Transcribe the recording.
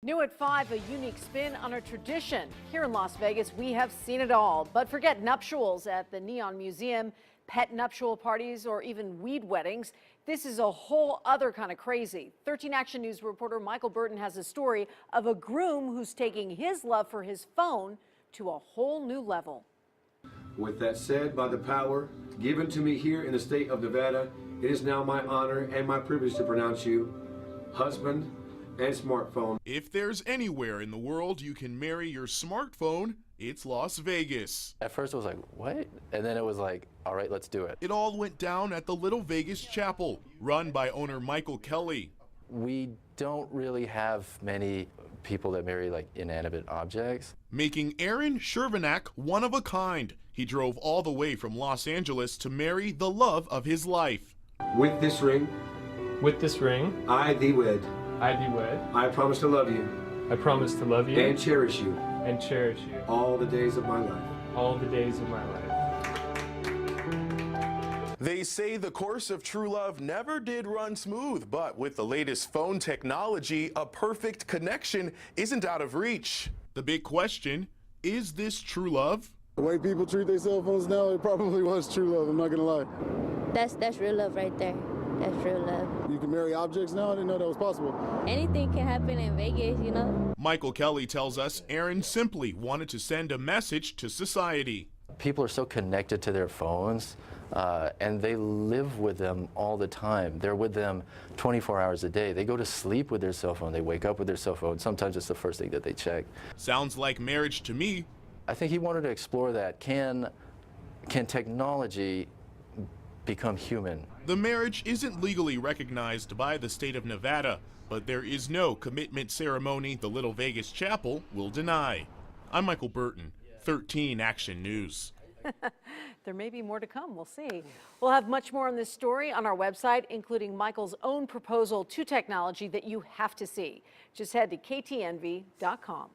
New at 5, a unique spin on a tradition. Here in Las Vegas, we have seen it all. But forget nuptials at the Neon Museum, pet nuptial parties, or even weed weddings. This is a whole other kind of crazy. 13 Action News reporter Michael Burton has a story of a groom who's taking his love for his phone to a whole new level. With that said, by the power given to me here in the state of Nevada, it is now my honor and my privilege to pronounce you husband and smartphone. If there's anywhere in the world you can marry your smartphone, it's Las Vegas. At first it was like, what? And then it was like, all right, let's do it. It all went down at the Little Vegas Chapel, run by owner Michael Kelly. We don't really have many people that marry like inanimate objects. Making Aaron Shervanak one of a kind. He drove all the way from Los Angeles to marry the love of his life. With this ring, I thee wed. wed. I promise to love you I promise to love you and cherish you all the days of my life. all the days of my life. They say the course of true love never did run smooth, but with the latest phone technology, a perfect connection isn't out of reach. The big question, is this true love? The way people treat their cell phones now, it probably was true love, I'm not gonna lie. That's real love right there. That's real love. You can marry objects now? I didn't know that was possible. Anything can happen in Vegas, you know? Michael Kelly tells us Aaron simply wanted to send a message to society. People are so connected to their phones and they live with them all the time. They're with them 24 hours a day. They go to sleep with their cell phone. They wake up with their cell phone. Sometimes it's the first thing that they check. Sounds like marriage to me. I think he wanted to explore that. Can technology become human? The marriage isn't legally recognized by the state of Nevada, but there is no commitment ceremony the Little Vegas Chapel will deny. I'm Michael Burton, 13 Action News. There may be more to come. We'll see. We'll have much more on this story on our website, including Michael's own proposal to technology that you have to see. Just head to ktnv.com.